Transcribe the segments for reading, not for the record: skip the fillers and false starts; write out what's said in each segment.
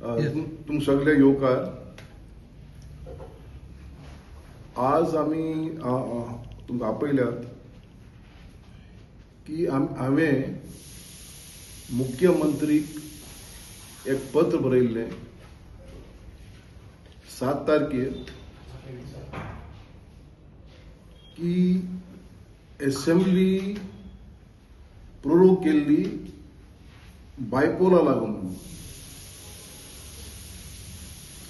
तुम सगळे येवकार. आज आम्ही तुमकां आपयल्यात की हांवें मुख्यमंत्रीक एक पत्र बरयल्लें 7 तारखेर की असेंब्ली प्रोरोग केल्ली बायपोला लागून.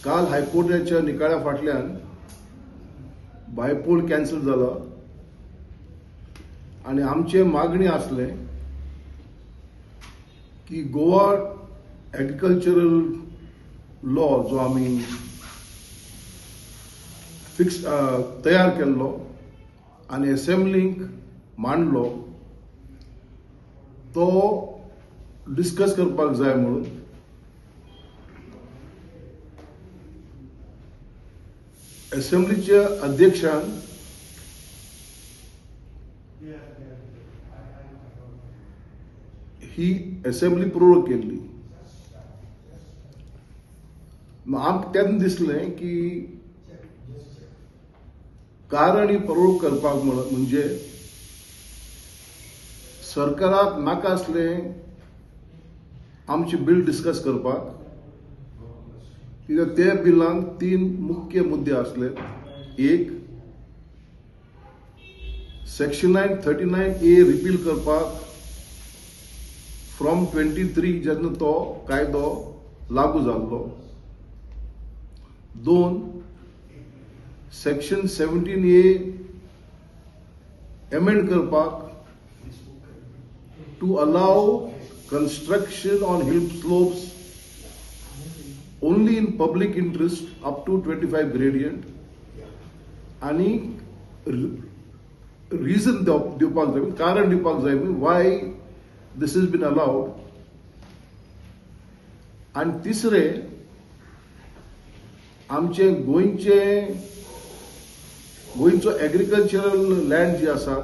काल हायकोर्टाच्या निकाला फाटल्यान बायपोल कॅन्सल जाला आणि आमचे मागणी असले की गोवा एग्रीकल्चरल लॉ जो आम्ही फिक्स तयार केल्लो आणि असेंब्लीक मांडलो तो डिस्कस करपाक जाय म्हणून. असेंब्लीच्या अध्यक्षान ही असेंब्ली प्रोरोग केल्ली. आमकां तेन्ना दिसलें की कारण प्रोरोग करपाक म्हणजे सरकाराक नाका आसलें आमची बिल डिस्कस करपाक, कित्याक त्या बिलांत 3 मुख्य मुद्दे आसले. एक, सेक्शन 39A रिपील करपाक फ्रॉम 23 जेन्ना तो कायदो लागू जाल्लो. 2, सेक्शन 17A एमेंड करपाक टू अलाव construction on hill slopes only in public interest up to 25 gradient, आणि reason दिवपाक जाय, कारण दिवपाक जाय why this has been allowed. आणि तिसरे, आमचे गोंयचो एग्रीकल्चरल लँड जी आसा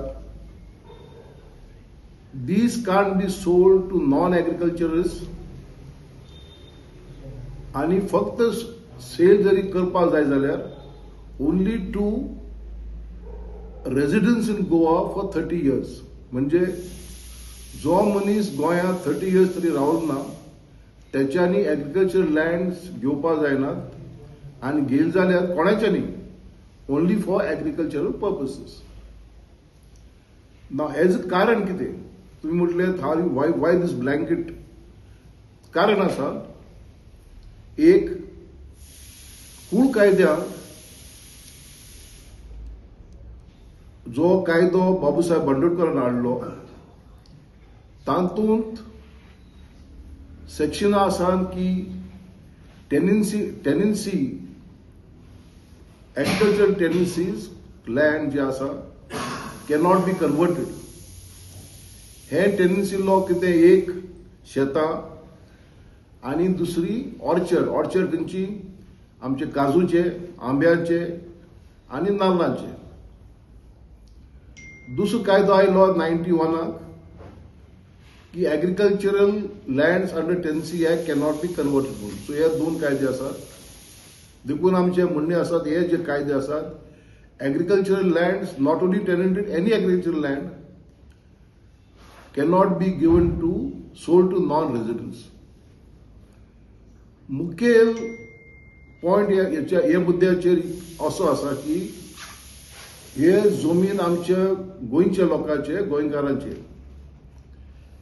these can't be sold to non-agriculturists, आणि फक्त सेल जरी करपाक जाय जाल्यार only to residents in Goa for 30 years. म्हणजे जो मनीस गोंयांत 30 years तरी रावलो ना त्याच्यांनी एग्रीकल्चर लँड्स घेवपाक जायनात, आणि घेल जाल्यार कोणाच्यांनी ओनली फॉर एग्रीकल्चरल पर्पसेस. नाव हेज कारण कितें तुम्ही म्हटले वाय दिस ब्लँकेट. कारण आसा, एक, कूळ कायद्यात जो कायदो बाबूसाहेब बांडोडकरान हाडलो तातूंत सेक्शन आसात की टेनन्सी एग्रीकल्चरल टेनन्सीज लँड जे आसा कॅनॉट बी कन्वर्टेड. हे टेनन्सी लॉ कितें, एक शेतां आणि दुसरी ऑर्चर्ड खंयची आमचे काजूचे, आंब्याचे आणि नाल्लांचे. दुसरो कायदो आयलो 91 की agricultural lands under tenancy act cannot be converted म्हणून. सो हे 2 कायदे आसात. देखून आमचे म्हणणे आसात हे जे कायदे आसात, agricultural lands not only tenanted, any agricultural land cannot be given to sold to non-residents. मुखेल पॉइंट या मुद्द्याचेर असो आसा की हे जमीन आमच्या गोंयच्या लोकांचे, गोंयकारांचे,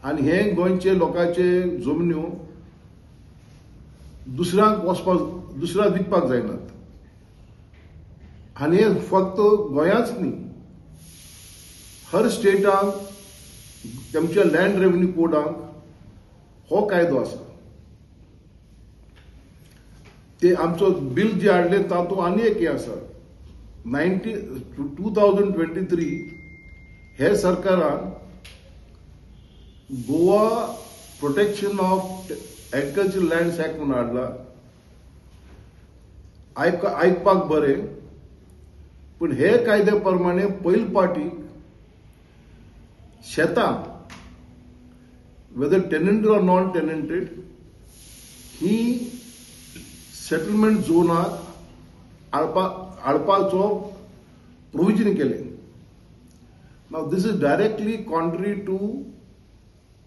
आणि हे गोंयचे लोकांचे जमन्यो दुसऱ्याक विकपाक जायनात. आणि हे फक्त गोंयाच न्ही, हर स्टेटाक तेमच्या लँड रेव्हेन्यू कोडाक हो कायदो आसा. ते आमचो बिल जे हाडले तातूंत आनी एक हे आसा. 2023 हे सरकारान Goa protection of agriculture lands act म्हणून हाडला. आयकपाक बरें, पण हे कायद्या प्रमाणे पयले पाटीक शेतां whether tenanted or non-tenanted, ही सेटलमेंट झोनाक हाडपाचो प्रोविजन केले. Now this is directly contrary to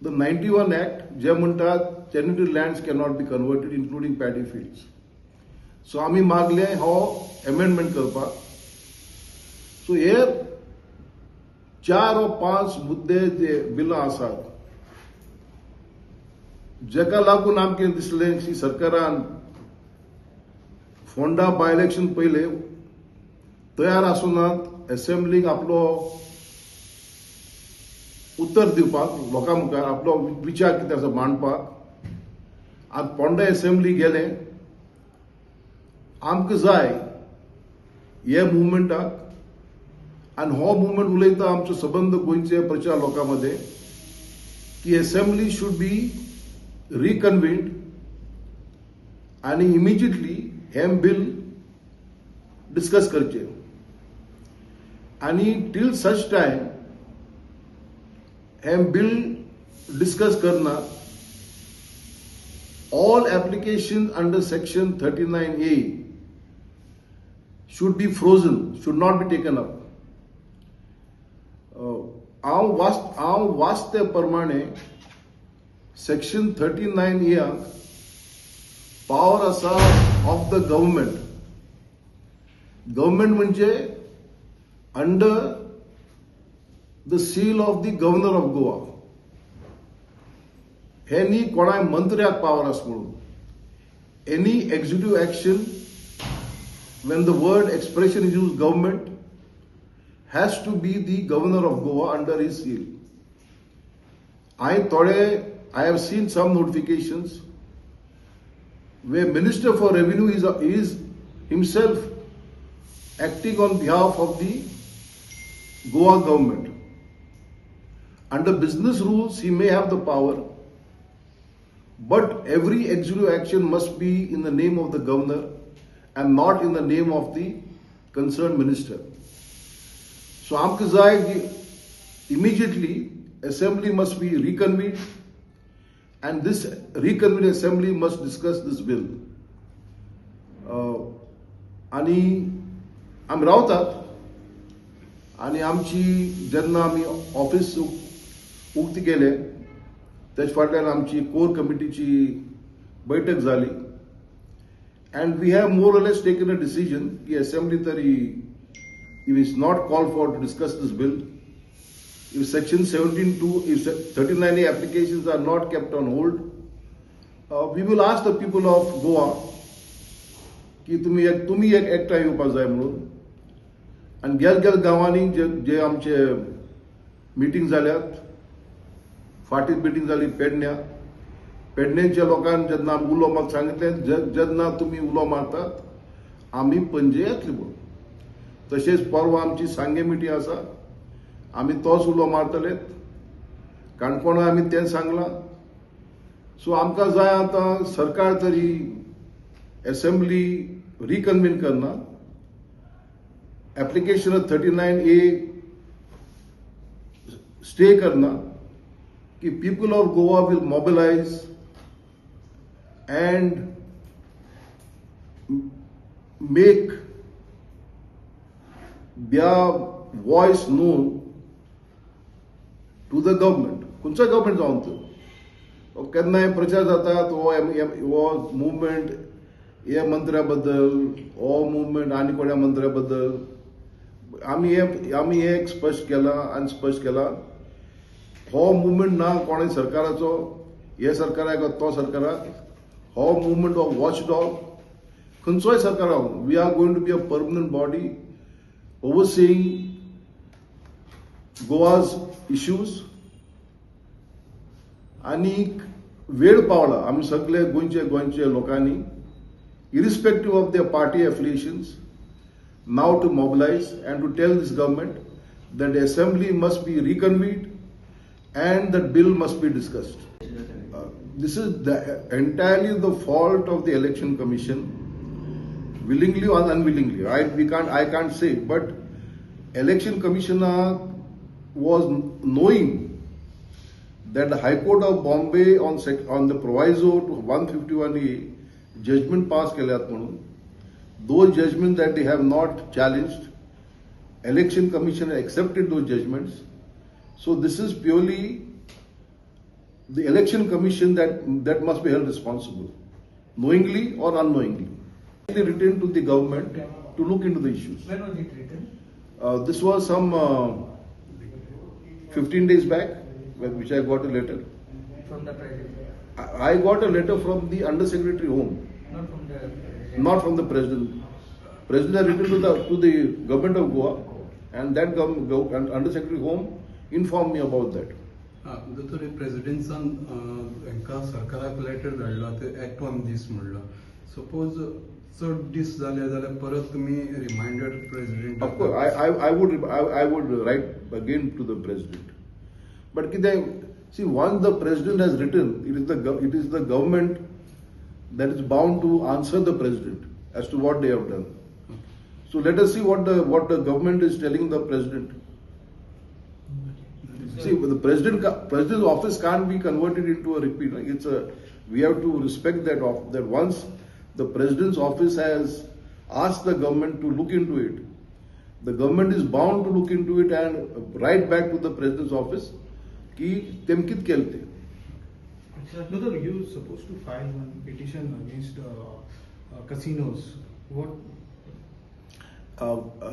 the 91 Act, जे म्हणतात tenanted lands cannot be converted, including paddy fields. So आम्ही मागले हो amendment करपाक. So here 4 or 5 मुद्दे जे बिलां आसात, जेका लागून आमकां दिसलें की सरकारान फोंडा बाय इलेक्शन पयले तयार आसुनात असेंब्लीक आपलो उत्तर दिवपाक, लोकां मुखार आपलो विचार कितें आसा मांडपाक. आज फोंडा असेंब्ली गेले, आमकां जाय हे मुवमेंटाक, आनी हो मुवमेंट उलयता आमचो संबंध गोंयचे प्रचार लोकां मदें की असेंब्ली शूड बी रिकन्व्हेन्ड आनी इमिजिएटली हे बिल डिस्कस करचे. आनी टील सच टायम हे बिल डिस्कस करना, all applications under section 39A should be frozen, should not be taken up. हांव वाचते प्रमाणे section 39A पावर आसा ऑफ द गव्हर्नमेंट. गव्हर्नमेंट म्हणजे under the seal of the governor of Goa. हे न्ही कोणाय मंत्र्याक पावर आसा म्हणून. Any executive action when the word expression is used government has to be the governor of Goa under his seal. I have seen some notifications where Minister for Revenue is himself acting on behalf of the Goa government. Under business rules, he may have the power, but every executive action must be in the name of the governor and not in the name of the concerned minister. So, आमकां जाय की immediately assembly must be reconvened, and this reconvened assembly must discuss this bill. आणि आमी रावतात, आणि आमची जेन्ना आमी ऑफिस उक्ती केले तेच फाटल्यान आमची कोर कमिटीची बैठक जाली, and we have more or less taken a decision कि assembly तरी if it's not called for to discuss this bill, if section 17(2), if 39A applications are not kept on hold, we will ask the people of Goa कि तुम्ही एक एकठांय येवपाक जाय म्हणून. आणि गेल गांवांनी जे आमचे मिटींग जाल्यात, फाटीत मिटींग जाली पेडण्यांच्या लोकांनी जेन्ना आमी उलो मारपाक सांगितलें, जेन्ना तुमी उलो मारतात आमी पणजे येतले म्हणून. तशेंच परवा आमची सांगे मिटींग आसा, आमी तोच उलो मारतले. काणकोणा आमी तें सांगलां. सो आमकां जाय आतां सरकार तरी असेंब्ली रिकन्व्हेन करना, एप्लिकेशन 39A स्टे करना, कि people of Goa will mobilize and make their voice known to the government. खंयचो गव्हर्नमेंट जावन तो केन्नाय प्रचार जाता हो मुवमेंट हे मंत्र्या बद्दल, हो मुवमेंट आनी कोण्या मंत्र्या बद्दल. आमी एक स्पश्ट केला हो मुवमेंट ना कोणा सरकाराचो, हे सरकाराक तो सरकाराक. हो मुवमेंट ऑफ वॉचडॉग खंयचोय सरकार हांव. We are going to be a permanent body overseeing Goa's issues. आनी वेळ पावला आमी सगळे गोंयचे लोकांनी irrespective of their party affiliations now to mobilize and to tell this government that the assembly must be reconvened and that bill must be discussed. This is entirely the fault of the election commission, willingly or unwillingly. I can't say, but election commissioner was knowing that the High Court of Bombay on the proviso to 151A judgement pass केल्यात म्हणून. Those judgments that they have not challenged, election commission accepted those judgments. So this is purely the election commission that must be held responsible, knowingly or unknowingly. They written to the government to look into the issues. When was it written? This was some 15 days back, which I got a letter. From the president? I got a letter from the Undersecretary Home. Not from the president? Not from the president. President has written to the government of Goa, and that Undersecretary Home informed me about that. दोतोर प्रेसिडेंसान हांकां सरकाराक letter धाडला ते act on दीस म्हणला. Suppose चड दीस जाले जाल्यार परत तुमी reminder president. Of course, I would write again to the president. But see, once the president has written, it is the government that is bound to answer the president as to what they have done. So let us see what the government is telling the president. See, the president's office can't be converted into a repeat. We have to respect that once the president's office has asked the government to look into it, the government is bound to look into it and write back to the president's office ki tem kit kelte. No, sir, you're supposed to file one petition against casinos. What?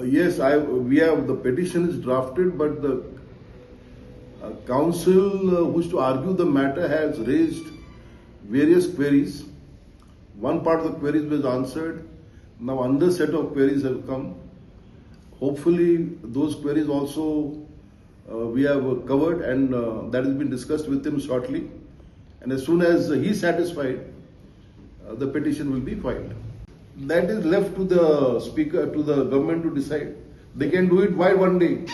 Yes, we have the petition is drafted, but the council who is to argue the matter has raised various queries. One part of the queries was answered. Now another set of queries have come. Hopefully those queries also we have covered, and that has been discussed with him shortly. And as soon as he is satisfied, the petition will be filed. That is left to the speaker, to the government to decide. They can do it by one day.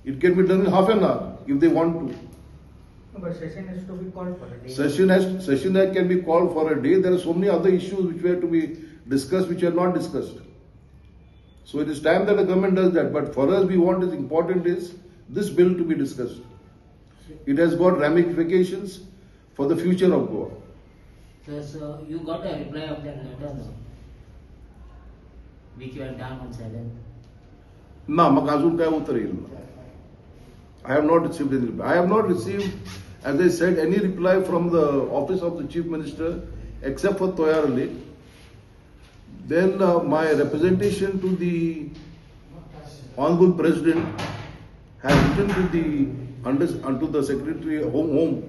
It can be done in half an hour if they want to. No, but session has to be called for a day. Session can be called for a day. There are so many other issues which were to be discussed which are not discussed. So it is time that the government does that. But for us, we want is important is this bill to be discussed. It has got ramifications for the future of Goa. So you got a reply of that letter, no? Which you had done on 7th. ना मग अजून काय उत्तर येईल ना. I have not received any reply. I have not received, as I said, any reply from the office of the Chief Minister except for Toyar Ali. Then my representation to the Honorable President has written to the Secretary Home.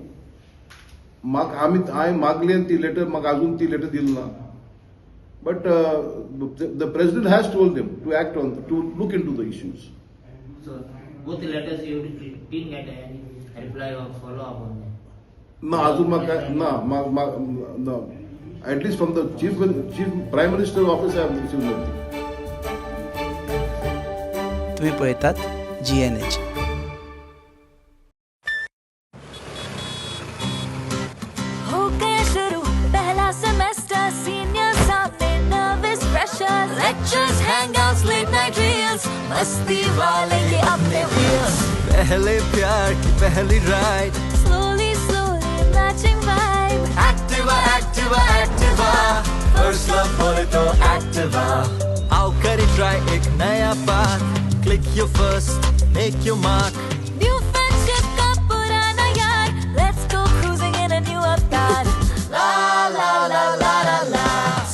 I मागले ती letter मग अजून ती letter दिली ना. But the president has told them to act on, to look into the issues. So both the letters you didn't get any reply or follow up on them. No, अजून no. At least from the chief prime minister office I have received nothing. तुम्ही पळतात GNH. हो गया शुरू पहला semester senior सामने nervous pressure lectures hangouts late night reels मस्ती वाले ये अपने व्हील्स पहले प्यार की पहली ride slowly matching vibe Activa Activa Activa first love बोले तो एक्टिवा आओ करें ट्राई एक नया path click your first make your mark new friendship का पुराना यार let's go cruising in a new avatar la la la la la la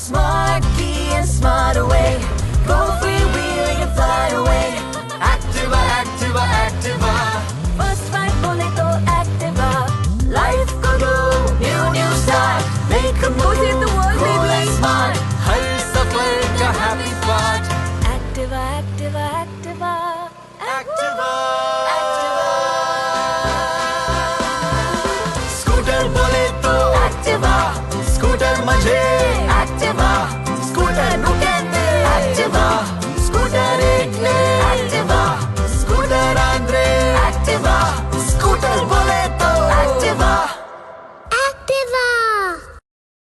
smart key and smart away go freewheeling and fly away Activa Activa Activa first vibe बोले तो activa life को दो new start make a move in the world Go baby and smart हर सफर का happy part activa activa activa Activa scooter बोले तो activa scooter मजे